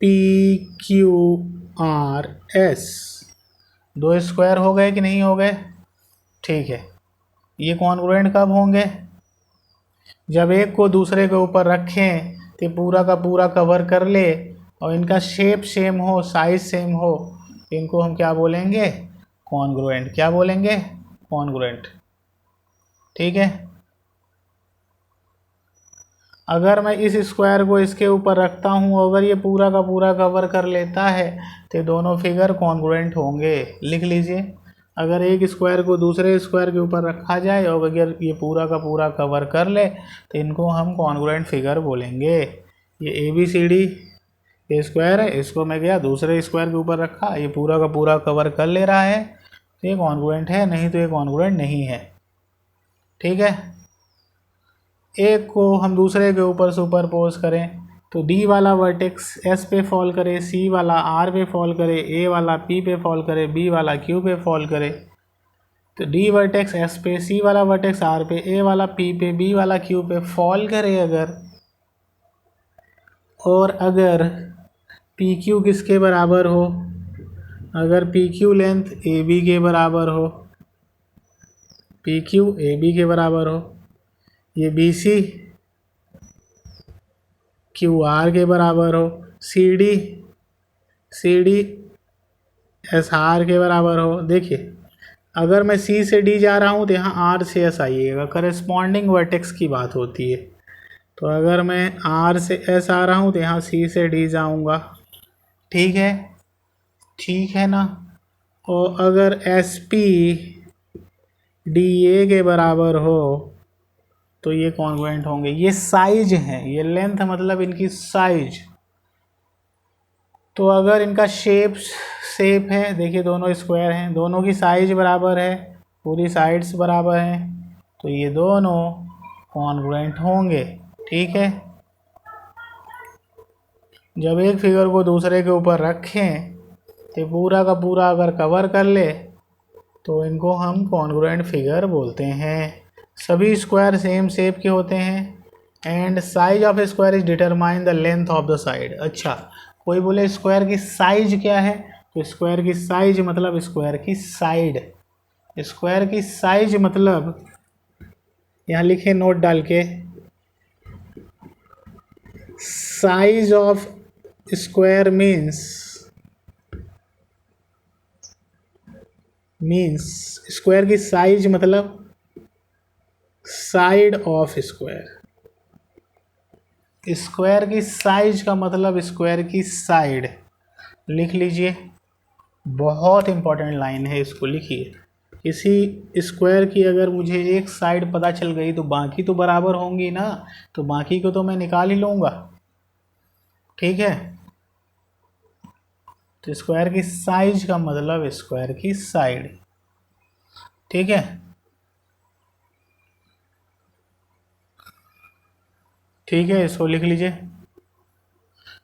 A: पी क्यू आर एस। दो स्क्वायर हो गए कि नहीं हो गए? ठीक है। ये कॉन्ग्रुएंट कब होंगे? जब एक को दूसरे के ऊपर रखें तो पूरा का पूरा कवर कर ले और इनका शेप सेम हो, साइज सेम हो, इनको हम क्या बोलेंगे? कॉन्ग्रुएंट। क्या बोलेंगे? कॉन्ग्रुएंट, ठीक है। अगर मैं इस स्क्वायर को इसके ऊपर रखता हूँ, अगर ये पूरा का पूरा कवर कर लेता है तो दोनों फिगर कॉन्ग्रुएंट होंगे। लिख लीजिए, अगर एक स्क्वायर को दूसरे स्क्वायर के ऊपर रखा जाए और अगर ये पूरा का पूरा कवर कर ले तो इनको हम कॉन्ग्रुएंट फिगर बोलेंगे। ये ए बी सी डी ये स्क्वायर है, इसको मैं गया दूसरे स्क्वायर के ऊपर रखा, ये पूरा का पूरा कवर कर ले रहा है, तो ये कॉन्ग्रुएंट है, नहीं तो ये कॉन्ग्रुएंट नहीं है। ठीक है, एक को हम दूसरे के ऊपर सुपरपोज करें तो डी वाला वर्टेक्स एस पे फॉल करे, सी वाला आर पे फॉल करे, ए वाला पी पे फॉल करे, बी वाला क्यू पे फॉल करे। तो डी वर्टेक्स एस पे, सी वाला वर्टेक्स आर पे, ए वाला पी पे, बी वाला क्यू पे फॉल करे अगर, और अगर पी क्यू किसके बराबर हो, अगर P Q length A B के बराबर हो, पी क्यू ए बी के बराबर हो, ये बी सी क्यू आर के बराबर हो, सी डी एस आर के बराबर हो। देखिए अगर मैं सी से डी जा रहा हूँ तो यहाँ आर से एस आइएगा, करेस्पॉन्डिंग वर्टेक्स की बात होती है। तो अगर मैं आर से एस आ रहा हूँ तो यहाँ सी से डी जाऊँगा। ठीक है, ठीक है ना। और अगर एस पी डी ए के बराबर हो तो ये कॉन्ग्रुएंट होंगे। ये साइज है, ये लेंथ मतलब इनकी साइज। तो अगर इनका शेप है, देखिए दोनों स्क्वायर हैं, दोनों की साइज बराबर है, पूरी साइड्स बराबर हैं, तो ये दोनों कॉन्ग्रुएंट होंगे। ठीक है, जब एक फिगर को दूसरे के ऊपर रखें तो पूरा का पूरा अगर कवर कर ले तो इनको हम कॉन्ग्रुएंट फिगर बोलते हैं। सभी स्क्वायर सेम शेप के होते हैं and size of square is determine the length of the side. अच्छा, कोई बोले स्क्वायर की साइज क्या है, तो स्क्वायर की साइज मतलब स्क्वायर की साइड। स्क्वायर की साइज मतलब यहाँ लिखे नोट डाल के, size of square means square की साइज मतलब साइड ऑफ स्क्वायर। स्क्वायर की साइज का मतलब स्क्वायर की साइड। लिख लीजिए, बहुत इंपॉर्टेंट लाइन है, इसको लिखिए। किसी स्क्वायर की अगर मुझे एक साइड पता चल गई तो बाकी तो बराबर होंगी ना, तो बाकी को तो मैं निकाल ही लूँगा। ठीक है, तो स्क्वायर की साइज का मतलब स्क्वायर की साइड। ठीक है, ठीक है, इसको लिख लीजिए।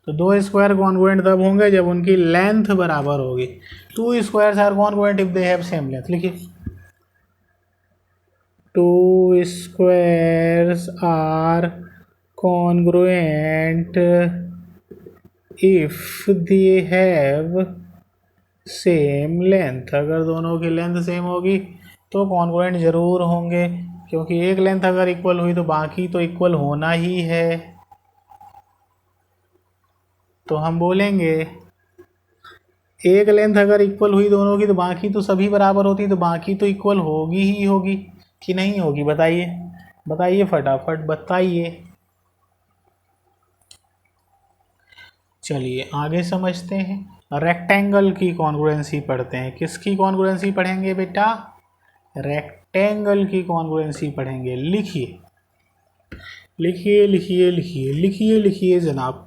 A: तो दो स्क्वायर कॉन्ग्रुएंट तब होंगे जब उनकी लेंथ बराबर होगी। Two squares are congruent if they have same length. लिखिए, two squares are congruent if they have same length. अगर दोनों की लेंथ सेम होगी तो कॉन्ग्रुएंट जरूर होंगे, क्योंकि एक लेंथ अगर इक्वल हुई तो बाकी तो इक्वल होना ही है। तो हम बोलेंगे एक लेंथ अगर इक्वल हुई दोनों की तो बाकी तो सभी बराबर होती, तो बाकी तो इक्वल होगी ही होगी कि नहीं होगी, बताइए, बताइए फटाफट बताइए। चलिए आगे समझते हैं, रेक्टेंगल की कॉन्ग्रुएंसी पढ़ते हैं। किसकी कॉन्ग्रुएंसी पढ़ेंगे बेटा? रेक्टेंगल की कॉन्ग्रुएंसी पढ़ेंगे। लिखिए लिखिए लिखिए लिखिए लिखिए लिखिए जनाब,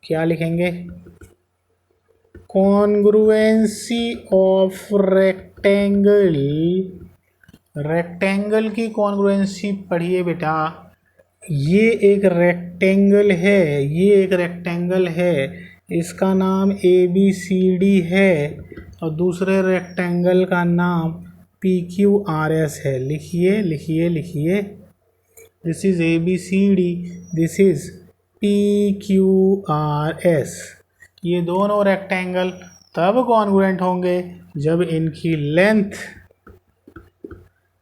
A: क्या लिखेंगे? Congruency of rectangle. रेक्टेंगल की कॉन्ग्रुएंसी पढ़िए बेटा। ये एक रेक्टेंगल है, ये एक रेक्टेंगल है, इसका नाम ABCD है और दूसरे रेक्टेंगल का नाम PQRS है। लिखिए लिखिए लिखिए, this is ABCD, this is PQRS। ये दोनों रेक्टेंगल तब कॉन्ग्रुएंट होंगे जब इनकी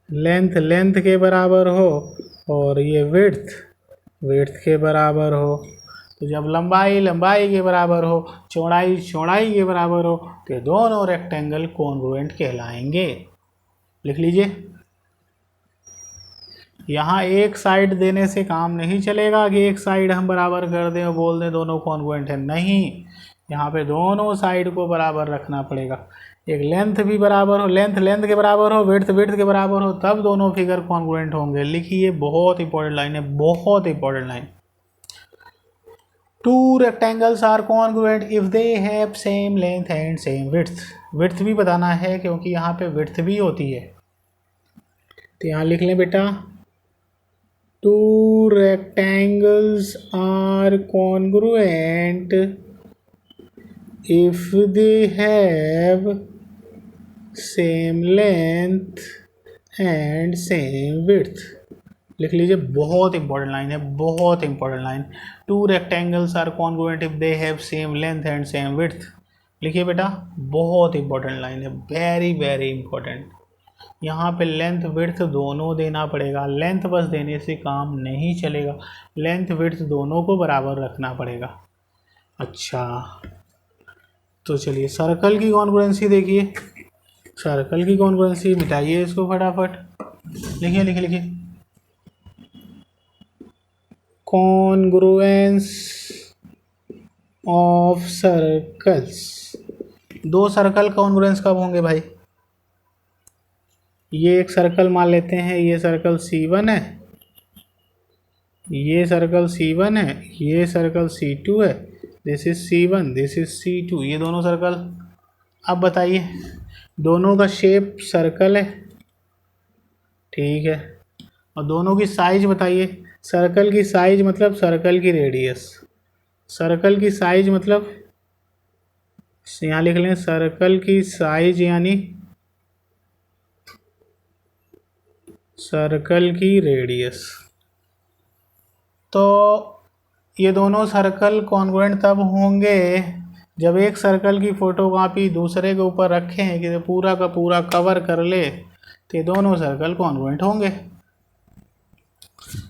A: लेंथ के बराबर हो और ये विड्थ के बराबर हो। तो जब लंबाई के बराबर हो, चौड़ाई के बराबर हो, तो ये दोनों रेक्टेंगल कॉन्ग्रुएंट कहलाएंगे। लिख लीजिए। यहाँ एक साइड देने से काम नहीं चलेगा कि एक साइड हम बराबर कर दें और बोल दें दोनों कॉन्ग्रुएंट है, नहीं, यहाँ पे दोनों साइड को बराबर रखना पड़ेगा। एक लेंथ भी बराबर हो, लेंथ के बराबर हो, विड्थ के बराबर हो, तब दोनों फिगर कॉन्ग्रुएंट होंगे। लिखिए, बहुत इंपॉर्टेंट लाइन है, बहुत important line. Two rectangles are congruent if they have same length and same width. Width भी बताना है क्योंकि यहाँ पे विड्थ भी होती है, तो यहाँ लिख लें बेटा, two rectangles are congruent if they have same length and same width. लिख लीजिए, बहुत इंपॉर्टेंट लाइन है, बहुत important line. Two rectangles are congruent if they have same length and same width. लिखिए बेटा, बहुत इंपॉर्टेंट लाइन है, वेरी वेरी इंपॉर्टेंट। यहाँ पे लेंथ विड्थ दोनों देना पड़ेगा, लेंथ बस देने से काम नहीं चलेगा, लेंथ विड्थ दोनों को बराबर रखना पड़ेगा। अच्छा, तो चलिए सर्कल की कॉन्ग्रुएंसी देखिए, सर्कल की कॉन्ग्रुएंसी मिटाइए इसको फटाफट। लिखिए लिखिए लिखिए, कॉन्ग्रुएंस ऑफ सर्कल्स। दो सर्कल कॉन्ग्रुएंस कब होंगे भाई? ये एक सर्कल मान लेते हैं, ये सर्कल C1 है, ये सर्कल C1 है, ये सर्कल C2 है, this is C1, this is C2, ये दोनों सर्कल। अब बताइए, दोनों का शेप सर्कल है, ठीक है, और दोनों की साइज बताइए। सर्कल की साइज मतलब सर्कल की रेडियस, सर्कल की साइज मतलब यहाँ लिख लें, सर्कल की साइज यानी सर्कल की रेडियस। तो ये दोनों सर्कल कॉन्ग्रुएंट तब होंगे जब एक सर्कल की फोटोकॉपी दूसरे के ऊपर रखें कि पूरा का पूरा कवर कर ले, तो ये दोनों सर्कल कॉन्ग्रुएंट होंगे।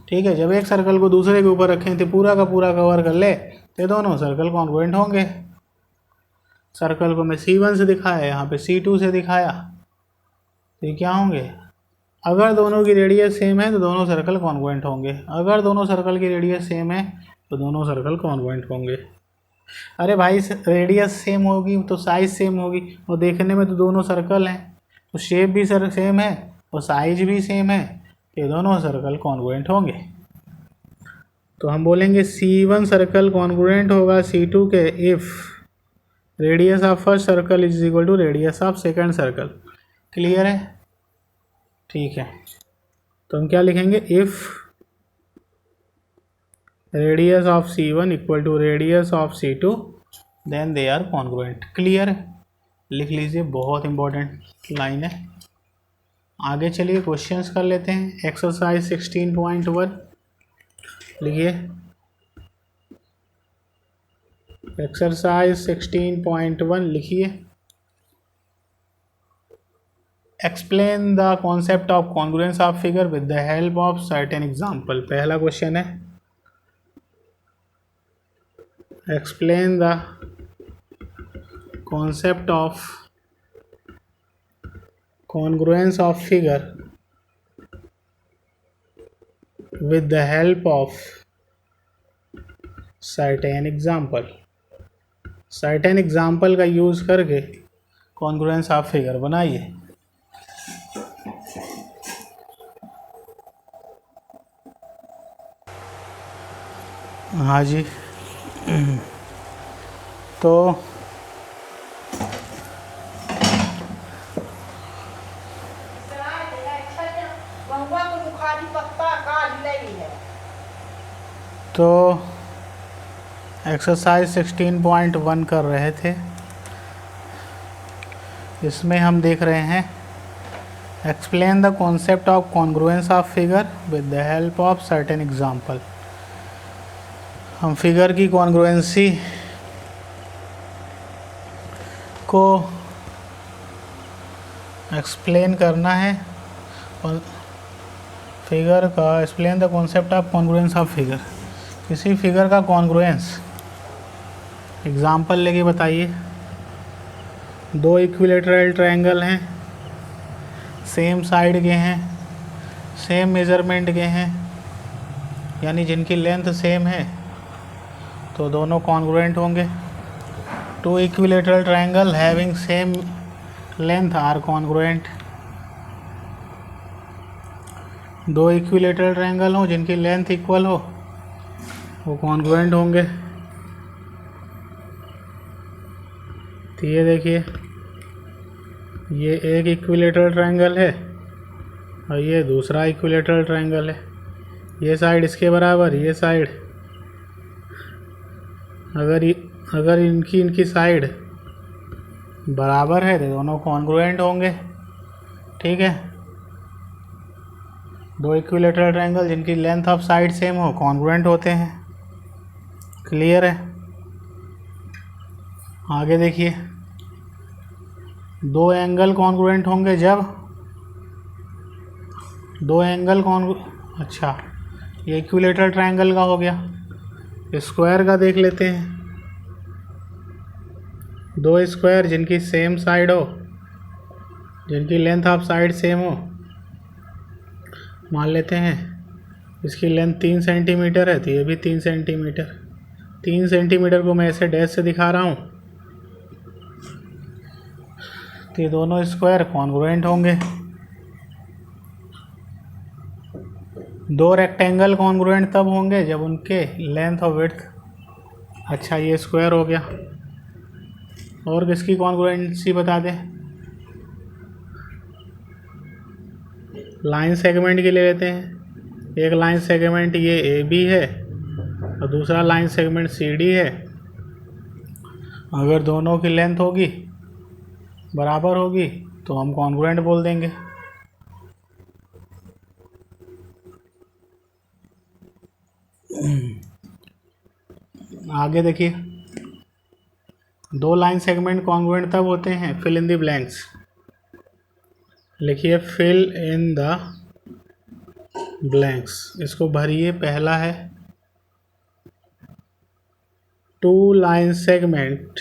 A: ठीक है, जब एक सर्कल को दूसरे के ऊपर रखें तो पूरा का पूरा कवर कर ले, तो दोनों सर्कल कॉन्ग्रुएंट होंगे। सर्कल को मैं C1 से दिखाया, यहाँ पे C2 से दिखाया, तो ये क्या होंगे? अगर दोनों की रेडियस सेम है तो दोनों सर्कल कॉन्ग्रुएंट होंगे, अगर दोनों सर्कल की रेडियस सेम है तो दोनों सर्कल कॉन्ग्रुएंट होंगे। अरे भाई, रेडियस सेम होगी तो साइज सेम होगी, और देखने में तो दोनों सर्कल हैं, तो शेप भी सेम है और साइज भी सेम है, ये दोनों सर्कल कॉन्ग्रुएंट होंगे। तो हम बोलेंगे C1 सर्कल कॉन्ग्रुएंट होगा C2 के if radius of first circle is equal to radius of second circle. Clear है? ठीक है, तो हम क्या लिखेंगे, if radius of C1 equal to radius of C2 then they are congruent. Clear है? लिख लीजिए, बहुत इंपॉर्टेंट लाइन है। आगे चलिए क्वेश्चंस कर लेते हैं। एक्सरसाइज 16.1 लिखिए, एक्सरसाइज 16.1 लिखिए, explain the concept of congruence of figure with the help of certain example. पहला क्वेश्चन है, explain the concept of congruence of figure with the help of certain example। certain example का use करके congruence of figure बनाइए। हाँ जी, तो exercise 16.1 कर रहे थे, इसमें हम देख रहे हैं explain the concept of congruence of figure with the help of certain example. हम फिगर की कॉन्ग्रुएंसी को एक्सप्लेन करना है, फिगर का explain the concept of congruence of figure, किसी फिगर का कॉन्ग्रुएंस एग्जाम्पल लेके बताइए। दो इक्विलेटरल ट्रायंगल हैं, सेम साइड के हैं, सेम मेजरमेंट के हैं, यानी जिनकी लेंथ सेम है तो दोनों कॉन्ग्रुएंट होंगे। Two equilateral triangle having same length are congruent. दो इक्विलेटरल ट्रायंगल हो जिनकी लेंथ इक्वल हो वो कॉन्ग्रुएंट होंगे। तो ये देखिए, ये एक इक्विलेटरल ट्रायंगल है और ये दूसरा इक्विलेटरल ट्रायंगल है। ये साइड इसके बराबर, ये साइड, अगर इनकी साइड बराबर है तो दोनों कॉन्ग्रुएंट होंगे। ठीक है, दो इक्विलेटरल ट्रायंगल जिनकी लेंथ ऑफ साइड सेम हो कॉन्ग्रुएंट होते हैं। क्लियर है? आगे देखिए, दो एंगल कॉन्ग्रुएंट होंगे जब अच्छा, ये इक्विलेटरल ट्रायंगल का हो गया। स्क्वायर का देख लेते हैं। दो स्क्वायर जिनकी सेम साइड हो, जिनकी लेंथ ऑफ साइड सेम हो, मान लेते हैं इसकी लेंथ 3 सेंटीमीटर है तो ये भी 3 सेंटीमीटर। 3 सेंटीमीटर को मैं ऐसे डैश से दिखा रहा हूँ, तो ये दोनों स्क्वायर कॉन्ग्रुएंट होंगे। दो रेक्टेंगल कॉन्ग्रुएंट तब होंगे जब उनके लेंथ और विड्थ, अच्छा ये स्क्वायर हो गया। और किसकी कॉन्ग्रुएंसी बता दें? लाइन सेगमेंट के ले लेते हैं। एक लाइन सेगमेंट ये ए बी है और दूसरा लाइन सेगमेंट सी डी है। अगर दोनों की लेंथ होगी, बराबर होगी, तो हम कॉन्ग्रुएंट बोल देंगे। आगे देखिए, दो लाइन सेगमेंट कॉन्ग्रुएंट तब होते हैं, फिल इन द ब्लैंक्स। लिखिए फिल इन द ब्लैंक्स, इसको भरिए। पहला है, two line segment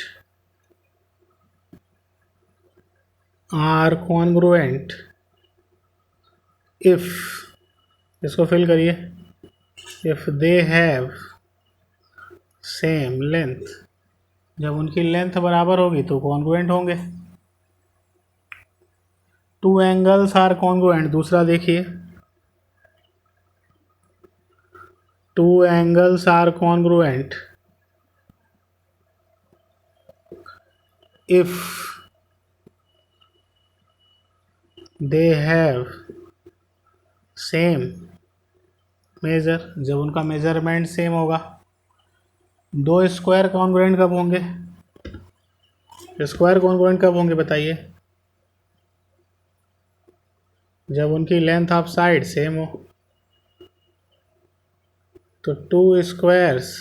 A: are congruent if, इसको फिल करिए, if they have same length, जब उनकी लेंथ बराबर होगी तो कॉन्ग्रुएंट होंगे। टू एंगल्स आर कॉन्ग्रुएंट, दूसरा देखिए, two angles are congruent if they have same measure, जब उनका मेजरमेंट सेम होगा। दो स्क्वायर कॉन्ग्रुएंट कब होंगे? स्क्वायर कॉन्ग्रुएंट कब होंगे बताइए? जब उनकी लेंथ ऑफ साइड सेम हो। तो two squares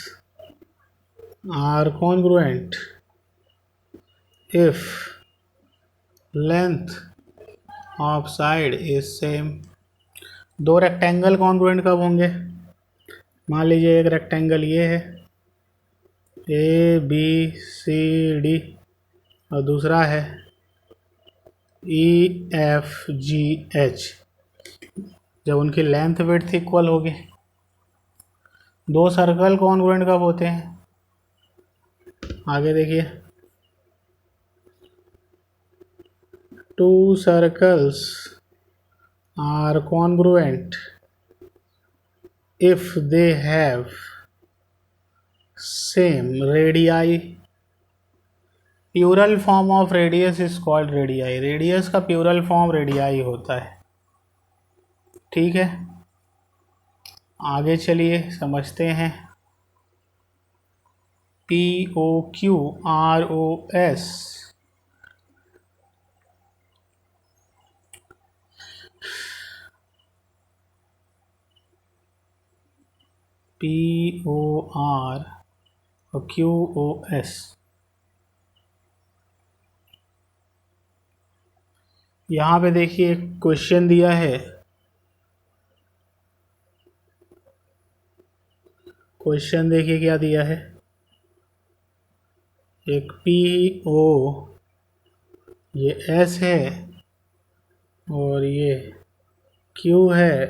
A: are congruent if length of side is same. दो रेक्टेंगल कॉन्ग्रुएंट कब होंगे? मान लीजिए एक रेक्टेंगल ये है ए बी सी डी और दूसरा है ई एफ जी एच। जब उनकी लेंथ विड्थ इक्वल होगी। दो सर्कल कॉन्ग्रुएंट कब होते हैं? आगे देखिए, two circles are congruent if they have same radii. Plural form of radius is called radii. Radius का प्यूरल फॉर्म रेडियाई होता है। ठीक है, आगे चलिए समझते हैं। P O Q R O S, P O R और क्यू ओ एस, यहाँ पे देखिए क्वेश्चन दिया है। क्वेश्चन देखिए क्या दिया है। एक पी ओ, ये एस है और ये क्यू है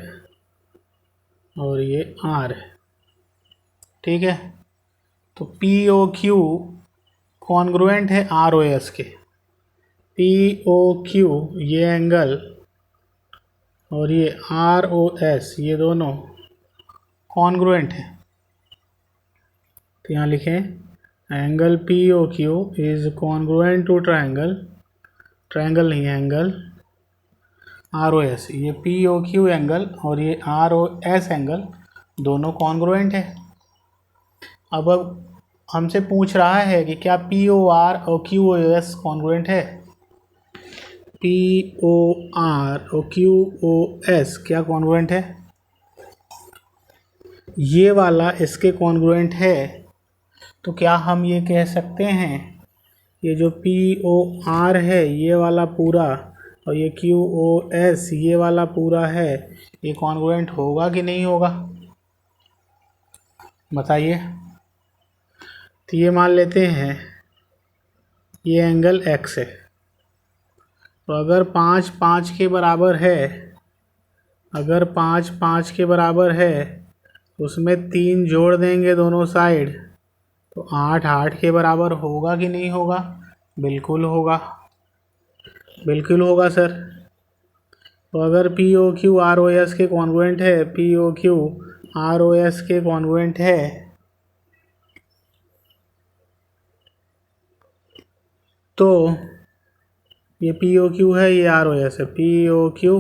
A: और ये आर है। ठीक है, तो पी ओ क्यू कॉन्ग्रुएंट है आर ओ एस के। पी ओ क्यू ये एंगल और ये आर ओ एस, ये दोनों कॉन्ग्रुएंट है। तो यहाँ लिखें angle P O Q is congruent to triangle, triangle नहीं एंगल आर ओ एस। ये पी ओ क्यू एंगल और ये आर ओ एस एंगल दोनों कॉन्ग्रुएंट है। अब हमसे पूछ रहा है कि क्या पी ओ आर और क्यू ओ एस कॉन्ग्रुएंट है। पी ओ आर और क्यू ओ एस क्या कॉन्ग्रुएंट है? ये वाला इसके कॉन्ग्रुएंट है, तो क्या हम ये कह सकते हैं ये जो पी ओ आर है ये वाला पूरा और ये क्यू ओ एस ये वाला पूरा है, ये कॉन्ग्रुएंट होगा कि नहीं होगा? बताइए। तो ये मान लेते हैं ये एंगल एक्स है, तो अगर 5 5 के बराबर है, अगर 5 5 के बराबर है उसमें 3 जोड़ देंगे दोनों साइड, तो 8 8 के बराबर होगा कि नहीं होगा? बिल्कुल होगा, बिल्कुल होगा सर। तो अगर P O Q R O S के कॉन्ग्रुएंट है, P O Q R O S के कॉन्ग्रुएंट है, तो ये पी ओ क्यू है, ये आर ओ एस है, पी ओ क्यू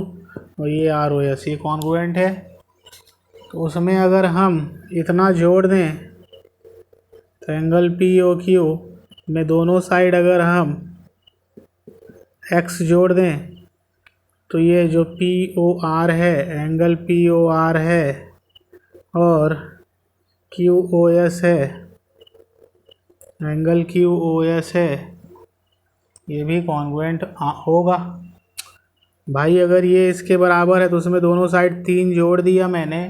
A: और ये आर ओ एस, ये कॉन्ग्रुएंट है। तो उसमें अगर हम इतना जोड़ दें तो एंगल पी ओ क्यू में दोनों साइड अगर हम एक्स जोड़ दें तो ये जो पी ओ आर है, एंगल पी ओ आर है और क्यू ओ एस है, एंगल क्यू ओ एस है, ये भी कॉन्ग्रुएंट होगा। भाई अगर ये इसके बराबर है तो उसमें दोनों साइड 3 जोड़ दिया मैंने,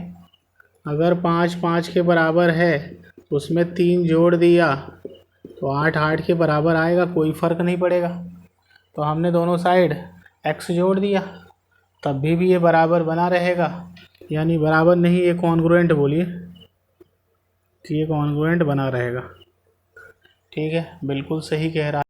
A: अगर 5 5 के बराबर है तो उसमें 3 जोड़ दिया तो 8 8 के बराबर आएगा, कोई फ़र्क नहीं पड़ेगा। तो हमने दोनों साइड x जोड़ दिया तब भी ये बराबर बना रहेगा, यानी बराबर नहीं, ये कॉन्ग्रुएंट बोलिए, तो ये कॉन्ग्रुएंट बना रहेगा। ठीक है, बिल्कुल सही कह रहा है।